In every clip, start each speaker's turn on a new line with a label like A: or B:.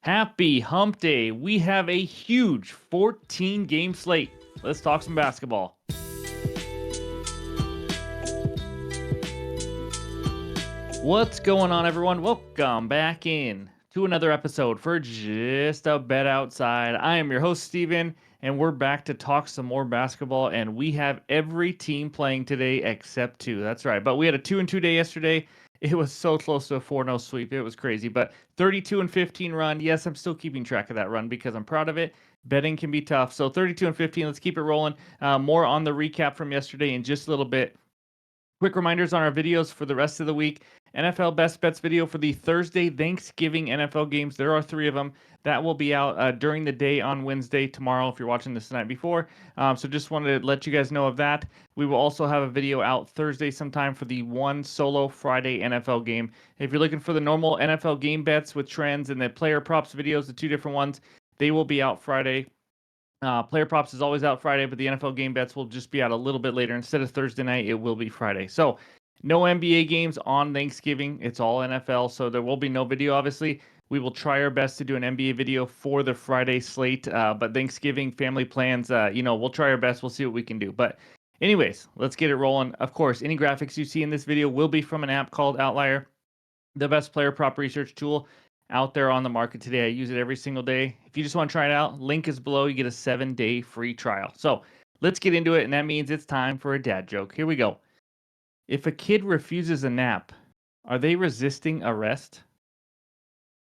A: Happy Hump Day. We have a huge 14 game slate. Let's talk some basketball. What's going on, everyone? Welcome back in to another episode for Just a Bet Outside. I am your host, Steven, and we're back to talk some more basketball. And we have every team playing today except two. That's right. But we had a 2-2 day yesterday. It was so close to a 4-0 sweep. It was crazy. But 32-15 run. Yes, I'm still keeping track of that run because I'm proud of it. Betting can be tough. So 32-15, let's keep it rolling. More on the recap from yesterday in just a little bit. Quick reminders on our videos for the rest of the week. NFL Best Bets video for the Thursday Thanksgiving NFL games. There are 3 of them. That will be out during the day on Wednesday, tomorrow, if you're watching this the night before. So just wanted to let you guys know of that. We will also have a video out Thursday sometime for the one solo Friday NFL game. If you're looking for the normal NFL game bets with trends and the player props videos, the 2 different ones, they will be out Friday. Player props is always out Friday, but the NFL game bets will just be out a little bit later. Instead of Thursday night, it will be Friday. So no NBA games on Thanksgiving. It's all NFL, so there will be no video, obviously. We will try our best to do an NBA video for the Friday slate, but Thanksgiving family plans, we'll try our best. We'll see what we can do. But anyways, let's get it rolling. Of course, any graphics you see in this video will be from an app called OUTLIER, the best player prop research tool out there on the market today. I use it every single day. If you just want to try it out, link is below. You get a 7-day free trial. So let's get into it, and that means it's time for a dad joke. Here we go. If a kid refuses a nap, are they resisting arrest?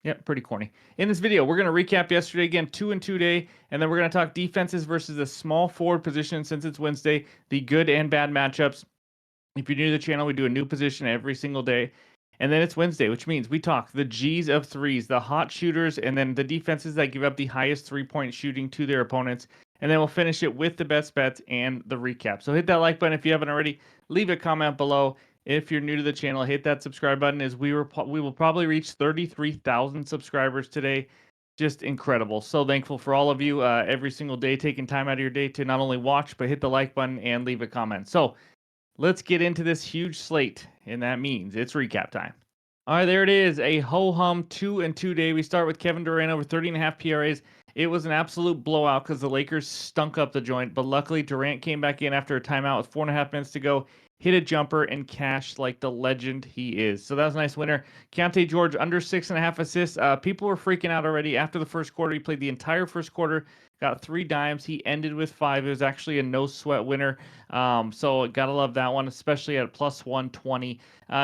A: Yep, pretty corny. In this video, we're going to recap yesterday again, 2-2 day, and then we're going to talk defenses versus the small forward position since it's Wednesday, the good and bad matchups. If you're new to the channel, we do a new position every single day. And then it's Wednesday, which means we talk the G's of threes, the hot shooters, and then the defenses that give up the highest three-point shooting to their opponents. And then we'll finish it with the best bets and the recap. So hit that like button if you haven't already. Leave a comment below. If you're new to the channel, hit that subscribe button as we will probably reach 33,000 subscribers today. Just incredible. So thankful for all of you every single day, taking time out of your day to not only watch, but hit the like button and leave a comment. So let's get into this huge slate, and that means it's recap time. All right, there it is, a ho-hum 2-2 day. We start with Kevin Durant over 30.5 PRAs. It was an absolute blowout because the Lakers stunk up the joint, but luckily Durant came back in after a timeout with 4.5 minutes to go, hit a jumper, and cashed like the legend he is. So that was a nice winner. Keontae George under 6.5 assists. People were freaking out already after the first quarter. He played the entire first quarter, got 3 dimes. He ended with 5. It was actually a no-sweat winner. So gotta love that one, especially at plus 120.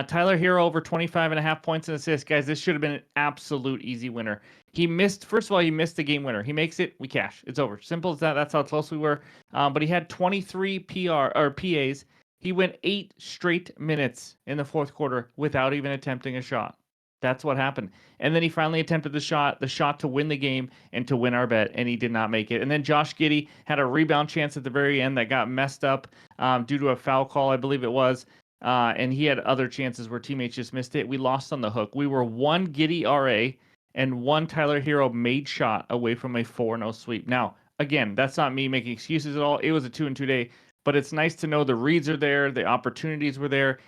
A: Tyler Hero over 25.5 points and assists. Guys, this should have been an absolute easy winner. He missed, first of all, he missed the game winner. He makes it, we cash. It's over. Simple as that. That's how close we were. But he had 23 PAs. He went 8 straight minutes in the fourth quarter without even attempting a shot. That's what happened. And then he finally attempted the shot to win the game and to win our bet, and he did not make it. And then Josh Giddey had a rebound chance at the very end that got messed up due to a foul call, I believe it was. And he had other chances where teammates just missed it. We lost on the hook. We were 1 Giddey RA and 1 Tyler Hero made shot away from a 4-0 sweep. Now, again, that's not me making excuses at all. It was a 2-2 day, but it's nice to know the reads are there, the opportunities were there.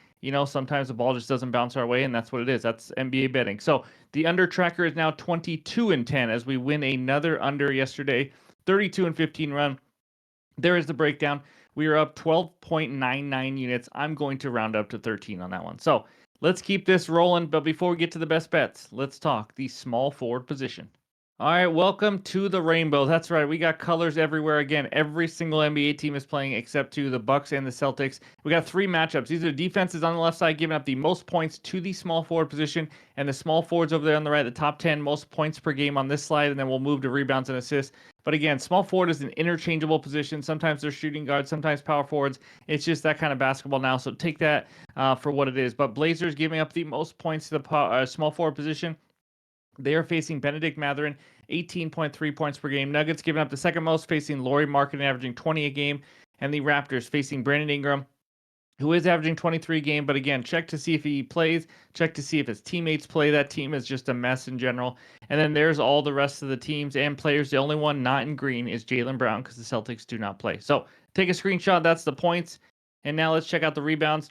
A: Sometimes the ball just doesn't bounce our way, and that's what it is. That's NBA betting. So the under tracker is now 22-10 as we win another under yesterday, 32-15 run. There is the breakdown. We are up 12.99 units. I'm going to round up to 13 on that one. So let's keep this rolling. But before we get to the best bets, let's talk the small forward position. All right, welcome to the rainbow. That's right. We got colors everywhere. Again, every single NBA team is playing except to the Bucks and the Celtics. We got 3 matchups. These are defenses on the left side giving up the most points to the small forward position, and the small forwards over there on the right, the top 10 most points per game on this slide, and then we'll move to rebounds and assists. But again, small forward is an interchangeable position. Sometimes they're shooting guards, sometimes power forwards. It's just that kind of basketball now, so take that for what it is. But Blazers giving up the most points to the small forward position. They are facing Benedict Mathurin, 18.3 points per game. Nuggets giving up the second most, facing Lauri Markkanen, averaging 20 a game. And the Raptors facing Brandon Ingram, who is averaging 23 a game. But again, check to see if he plays. Check to see if his teammates play. That team is just a mess in general. And then there's all the rest of the teams and players. The only one not in green is Jaylen Brown because the Celtics do not play. So take a screenshot. That's the points. And now let's check out the rebounds.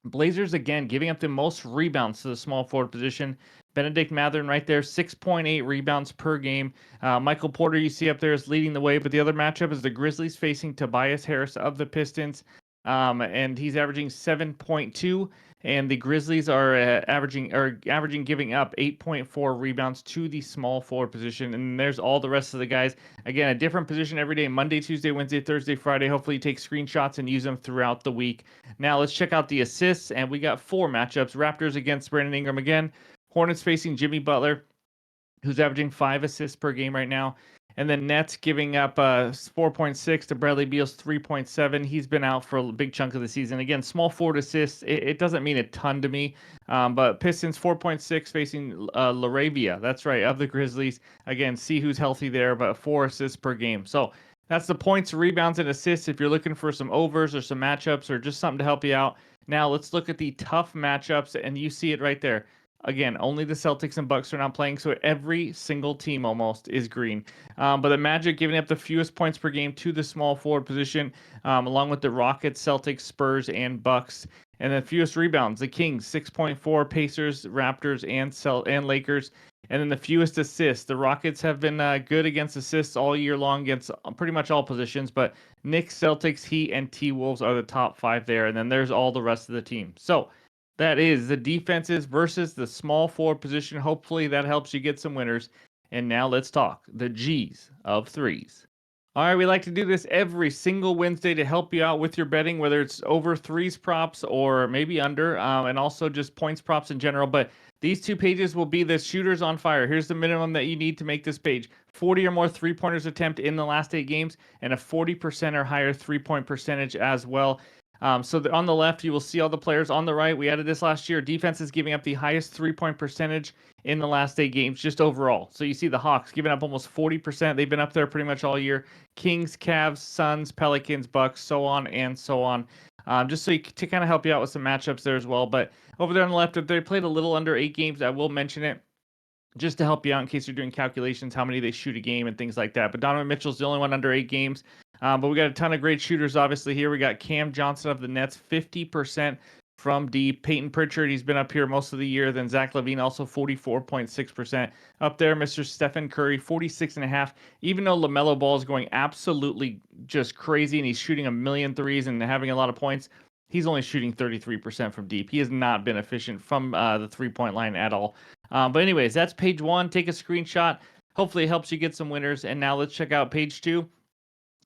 A: Blazers again giving up the most rebounds to the small forward position. Benedict Mathurin right there, 6.8 rebounds per game. Michael Porter, you see up there, is leading the way, but the other matchup is the Grizzlies facing Tobias Harris of the Pistons, and he's averaging 7.2. And the Grizzlies are averaging giving up 8.4 rebounds to the small forward position. And there's all the rest of the guys. Again, a different position every day: Monday, Tuesday, Wednesday, Thursday, Friday. Hopefully, you take screenshots and use them throughout the week. Now let's check out the assists, and we got 4 matchups. Raptors against Brandon Ingram again. Hornets facing Jimmy Butler, who's averaging 5 assists per game right now. And then Nets giving up 4.6 to Bradley Beal's 3.7. He's been out for a big chunk of the season. Again, small forward assists. It doesn't mean a ton to me. But Pistons 4.6 facing Laravia. That's right, of the Grizzlies. Again, see who's healthy there, but 4 assists per game. So that's the points, rebounds, and assists if you're looking for some overs or some matchups or just something to help you out. Now let's look at the tough matchups, and you see it right there. Again, only the Celtics and Bucks are not playing, so every single team almost is green. But the Magic giving up the fewest points per game to the small forward position, along with the Rockets, Celtics, Spurs, and Bucks. And the fewest rebounds, the Kings, 6.4, Pacers, Raptors, and Lakers. And then the fewest assists, the Rockets have been good against assists all year long against pretty much all positions, but Knicks, Celtics, Heat, and T-Wolves are the top 5 there. And then there's all the rest of the team. So that is the defenses versus the small forward position. Hopefully that helps you get some winners. And now let's talk the G's of threes. All right, we like to do this every single Wednesday to help you out with your betting, whether it's over threes props or maybe under, and also just points props in general. But these 2 pages will be the shooters on fire. Here's the minimum that you need to make this page: 40 or more 3-pointers attempt in the last 8 games, and a 40% or higher 3-point percentage as well. On the left, you will see all the players. On the right, we added this last year. Defense is giving up the highest 3-point percentage in the last 8 games, just overall. So you see the Hawks giving up almost 40%. They've been up there pretty much all year. Kings, Cavs, Suns, Pelicans, Bucks, so on and so on. Just so to kind of help you out with some matchups there as well. But over there on the left, if they played a little under 8 games, I will mention it just to help you out in case you're doing calculations, how many they shoot a game and things like that. But Donovan Mitchell's the only one under 8 games. But we got a ton of great shooters, obviously, here. We got Cam Johnson of the Nets, 50% from deep. Peyton Pritchard, he's been up here most of the year. Then Zach LaVine, also 44.6%. Up there, Mr. Stephen Curry, 46.5. Even though LaMelo Ball is going absolutely just crazy and he's shooting a million threes and having a lot of points, he's only shooting 33% from deep. He has not been efficient from the 3-point line at all. But anyways, that's page 1. Take a screenshot. Hopefully it helps you get some winners. And now let's check out page 2.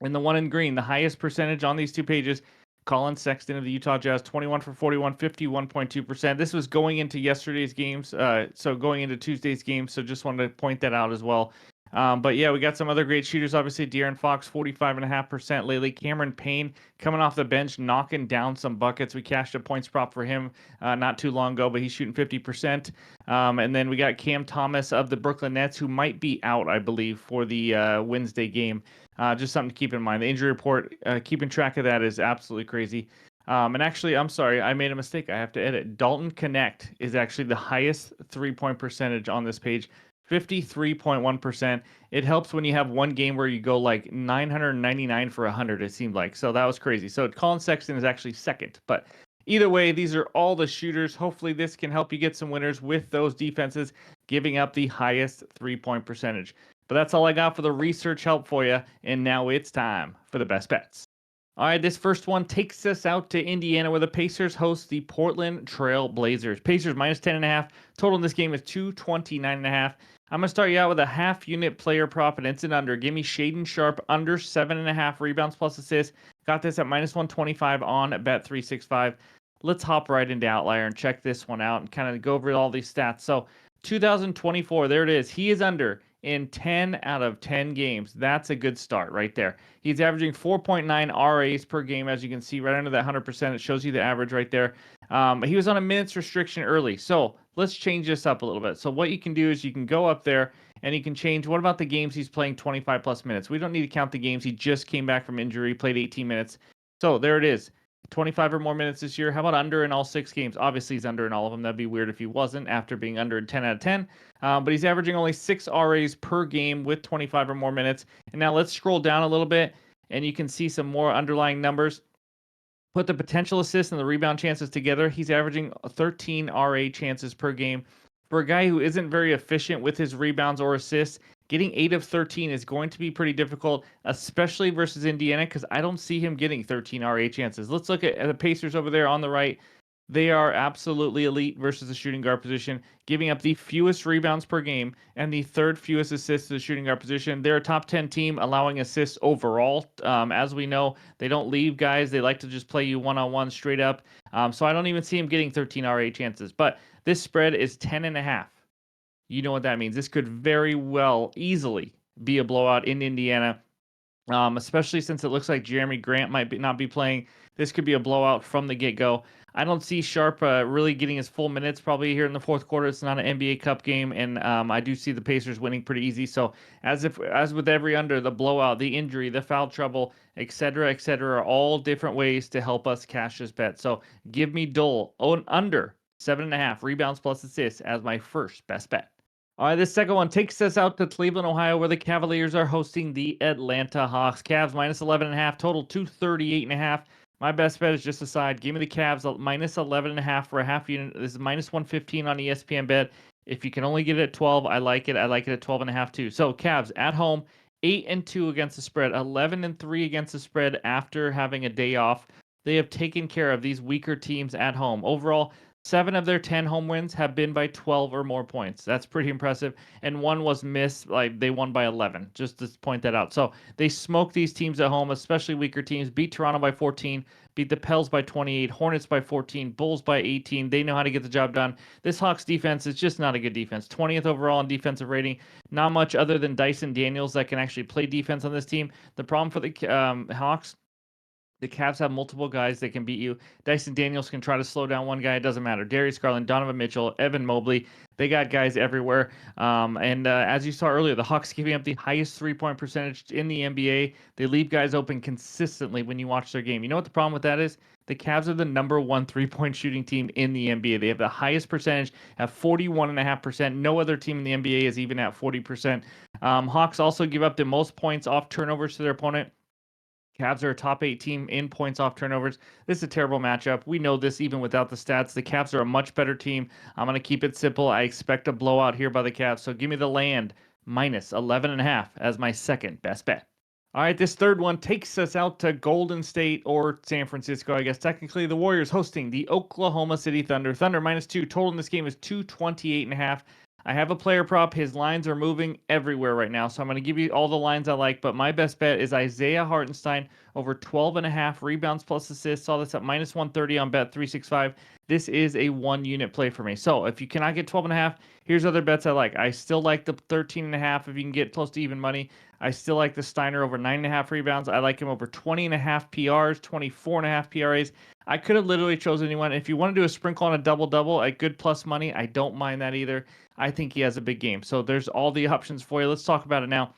A: And the one in green, the highest percentage on these 2 pages, Colin Sexton of the Utah Jazz, 21 for 41, 51.2%. This was going into yesterday's games, so going into Tuesday's games. So just wanted to point that out as well. But yeah, we got some other great shooters. Obviously, De'Aaron Fox, 45.5% lately. Cameron Payne coming off the bench, knocking down some buckets. We cashed a points prop for him not too long ago, but he's shooting 50%. And then we got Cam Thomas of the Brooklyn Nets, who might be out, I believe, for the Wednesday game. Just something to keep in mind. The injury report, keeping track of that is absolutely crazy. And actually, I'm sorry, I made a mistake. I have to edit. Dalton Connect is actually the highest 3-point percentage on this page, 53.1%. It helps when you have one game where you go like 999 for 100, it seemed like. So that was crazy. So Colin Sexton is actually second. But either way, these are all the shooters. Hopefully this can help you get some winners with those defenses giving up the highest 3-point percentage. But that's all I got for the research help for you. And now it's time for the best bets. All right, this first one takes us out to Indiana, where the Pacers host the Portland Trail Blazers. Pacers minus 10.5. Total in this game is 229.5. I'm going to start you out with a half-unit player prop, and it's an under. Give me Shaden Sharp under 7.5 rebounds plus assists. Got this at minus 125 on Bet365. Let's hop right into Outlier and check this one out and kind of go over all these stats. So 2024, there it is. He is under in 10 out of 10 games. That's a good start right there. He's averaging 4.9 RAs per game, as you can see right under that 100%. It shows you the average right there. He was on a minutes restriction early. So let's change this up a little bit. So what you can do is you can go up there and you can change. What about the games he's playing 25 plus minutes? We don't need to count the games. He just came back from injury, played 18 minutes. So there it is. 25 or more minutes this year. How about under in all 6 games? Obviously, he's under in all of them. That'd be weird if he wasn't after being under in 10 out of 10. But he's averaging only 6 RAs per game with 25 or more minutes. And now let's scroll down a little bit, and you can see some more underlying numbers. Put the potential assists and the rebound chances together, he's averaging 13 RA chances per game. For a guy who isn't very efficient with his rebounds or assists, getting 8 of 13 is going to be pretty difficult, especially versus Indiana, because I don't see him getting 13 RA chances. Let's look at the Pacers over there on the right. They are absolutely elite versus the shooting guard position, giving up the fewest rebounds per game and the third fewest assists to the shooting guard position. They're a top 10 team allowing assists overall. As we know, they don't leave guys. They like to just play you one-on-one straight up. So I don't even see him getting 13 RA chances. But this spread is 10.5. You know what that means. This could very well easily be a blowout in Indiana, especially since it looks like Jeremy Grant might not be playing. This could be a blowout from the get-go. I don't see Sharp really getting his full minutes probably here in the fourth quarter. It's not an NBA Cup game, and I do see the Pacers winning pretty easy. So as with every under, the blowout, the injury, the foul trouble, et cetera, are all different ways to help us cash this bet. So give me Dole under 7.5 rebounds plus assists as my first best bet. All right, this second one takes us out to Cleveland, Ohio, where the Cavaliers are hosting the Atlanta Hawks. Cavs minus 11.5, total 238.5. My best bet is just a side. Give me the Cavs minus 11.5 for a half unit. This is minus 115 on ESPN bet. If you can only get it at 12, I like it. I like it at 12.5 too. So Cavs at home, 8-2 against the spread, 11-3 against the spread after having a day off. They have taken care of these weaker teams at home. Overall, 7 of their 10 home wins have been by 12 or more points. That's pretty impressive. And one was missed, like they won by 11, just to point that out. So they smoked these teams at home, especially weaker teams. Beat Toronto by 14, beat the Pels by 28, Hornets by 14, Bulls by 18. They know how to get the job done. This Hawks defense is just not a good defense. 20th overall in defensive rating. Not much other than Dyson Daniels that can actually play defense on this team. The problem for the Hawks, the Cavs have multiple guys that can beat you. Dyson Daniels can try to slow down one guy. It doesn't matter. Darius Garland, Donovan Mitchell, Evan Mobley. They got guys everywhere. And as you saw earlier, the Hawks giving up the highest three-point percentage in the NBA. They leave guys open consistently when you watch their game. You know what the problem with that is? The Cavs are the number one three-point shooting team in the NBA. They have the highest percentage at 41.5%. No other team in the NBA is even at 40%. Hawks also give up the most points off turnovers to their opponent. Cavs are a top 8 team in points off turnovers. This is a terrible matchup. We know this even without the stats. The Cavs are a much better team. I'm going to keep it simple. I expect a blowout here by the Cavs. So give me the land minus 11.5 as my second best bet. All right, this third one takes us out to Golden State or San Francisco. I guess technically the Warriors hosting the Oklahoma City Thunder. Thunder -2. Total in this game is 228.5. I have a player prop. His lines are moving everywhere right now, so I'm going to give you all the lines I like, but my best bet is Isaiah Hartenstein over 12.5 rebounds plus assists. Saw this at minus 130 on Bet365. This is a one-unit play for me. So if you cannot get 12.5, here's other bets I like. I still like the 13.5 if you can get close to even money. I still like the Steiner over 9.5 rebounds. I like him over 20.5 PRs, 24.5 PRAs. I could have literally chosen anyone. If you want to do a sprinkle on a double-double at good plus money, I don't mind that either. I think he has a big game. So there's all the options for you. Let's talk about it now.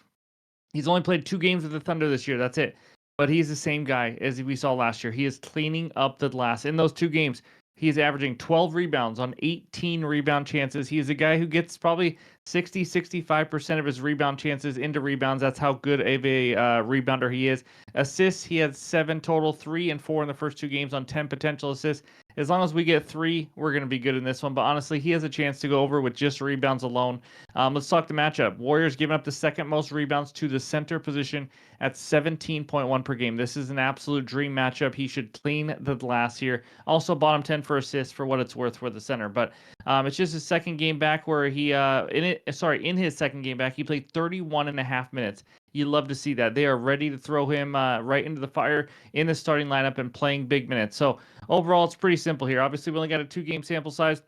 A: He's only played 2 games with the Thunder this year. That's it. But he's the same guy as we saw last year. He is cleaning up the glass. In those 2 games, he is averaging 12 rebounds on 18 rebound chances. He is a guy who gets probably 65% of his rebound chances into rebounds. That's how good of a rebounder he is. Assists, he had 7 total, 3 and 4 in the first 2 games on 10 potential assists. As long as we get 3, we're going to be good in this one. But honestly, he has a chance to go over with just rebounds alone. Let's talk the matchup. Warriors giving up the second most rebounds to the center position at 17.1 per game. This is an absolute dream matchup. He should clean the glass here. Also, bottom 10 for assists for what it's worth for the center. But it's just his second game back where he in his second game back, he played 31.5 minutes. You love to see that. They are ready to throw him right into the fire in the starting lineup and playing big minutes. So overall, it's pretty simple here. Obviously, we only got a 2-game sample size,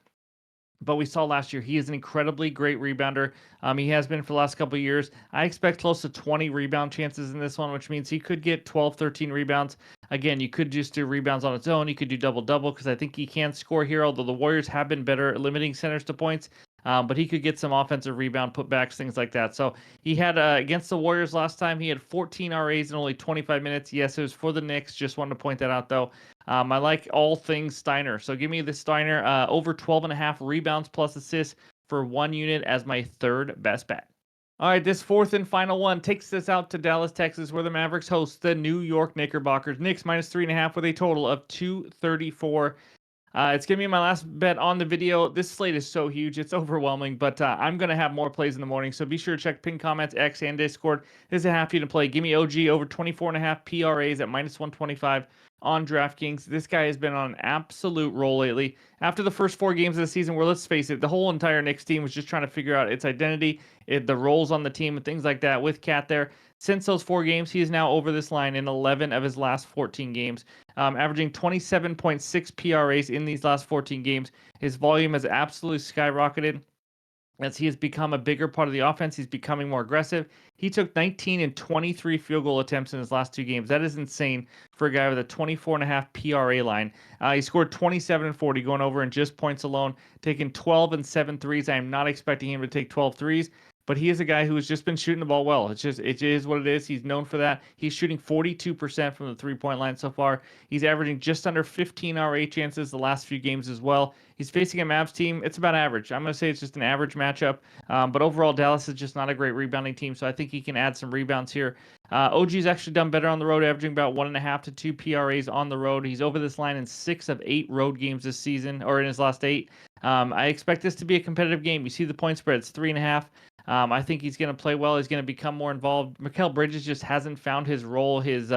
A: but we saw last year he is an incredibly great rebounder. He has been for the last couple of years. I expect close to 20 rebound chances in this one, which means he could get 12, 13 rebounds. Again, you could just do rebounds on its own. You could do double-double because I think he can score here, although the Warriors have been better at limiting centers to points. But he could get some offensive rebound putbacks, things like that. So he had against the Warriors last time, he had 14 RAs in only 25 minutes. Yes, it was for the Knicks. Just wanted to point that out, though. I like all things Steiner. So give me the Steiner over 12.5 rebounds plus assists for 1 unit as my third best bet. All right, this fourth and final one takes us out to Dallas, Texas, where the Mavericks host the New York Knickerbockers. Knicks minus 3.5 with a total of 234. It's going to be my last bet on the video. This slate is so huge. It's overwhelming, but I'm going to have more plays in the morning. So be sure to check pin comments, X, and Discord. This is a half unit play. Give me OG over 24.5 PRAs at minus 125 on DraftKings. This guy has been on an absolute roll lately. After the first 4 games of the season, where let's face it, the whole entire Knicks team was just trying to figure out its identity, the roles on the team, and things like that with Cat there. Since those 4 games, he is now over this line in 11 of his last 14 games, averaging 27.6 PRAs in these last 14 games. His volume has absolutely skyrocketed as he has become a bigger part of the offense. He's becoming more aggressive. He took 19 and 23 field goal attempts in his last 2 games. That is insane for a guy with a 24.5 PRA line. He scored 27 and 40 going over in just points alone, taking 12 and 7 threes. I am not expecting him to take 12 threes, but he is a guy who has just been shooting the ball well. It is what it is. He's known for that. He's shooting 42% from the 3-point line so far. He's averaging just under 15 RA chances the last few games as well. He's facing a Mavs team. It's about average. I'm going to say it's just an average matchup. But overall, Dallas is just not a great rebounding team, so I think he can add some rebounds here. OG's actually done better on the road, averaging about 1.5 to 2 PRAs on the road. He's over this line in 6 of 8 road games this season, or in his last 8. I expect this to be a competitive game. You see the point spread, it's 3.5. I think he's going to play well. He's going to become more involved. Mikal Bridges just hasn't found his role, his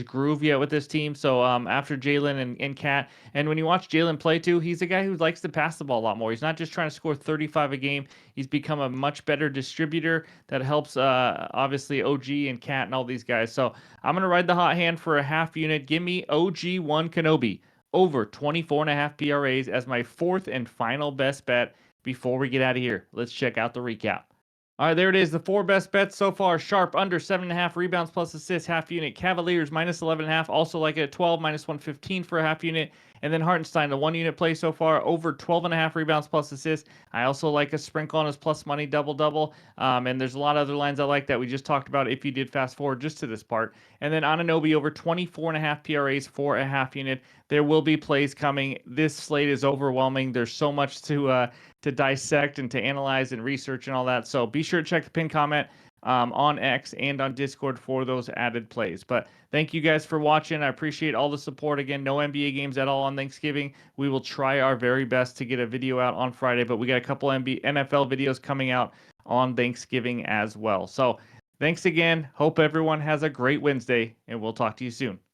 A: groove yet with this team. So after Jalen and Cat, and when you watch Jalen play too, he's a guy who likes to pass the ball a lot more. He's not just trying to score 35 a game. He's become a much better distributor that helps obviously OG and Cat and all these guys. So I'm going to ride the hot hand for a half unit. Give me OG1 Kenobi over 24.5 PRAs as my fourth and final best bet before we get out of here. Let's check out the recap. All right, there it is. The 4 best bets so far. Sharp under 7.5 rebounds plus assists, half unit. Cavaliers minus 11.5. Also like it at 12, minus 115 for a half unit. And then Hartenstein, the 1 unit play so far, over 12.5 rebounds plus assists. I also like a sprinkle on his plus money double. And there's a lot of other lines I like that we just talked about if you did fast forward just to this part. And then Anunoby over 24.5 PRAs for a half unit. There will be plays coming. This slate is overwhelming. There's so much to dissect and to analyze and research and all that. So be sure to check the pin comment on X and on Discord for those added plays. But thank you guys for watching. I appreciate all the support. Again, no NBA games at all on Thanksgiving. We will try our very best to get a video out on Friday, but we got a couple NFL videos coming out on Thanksgiving as well. So thanks again. Hope everyone has a great Wednesday, and we'll talk to you soon.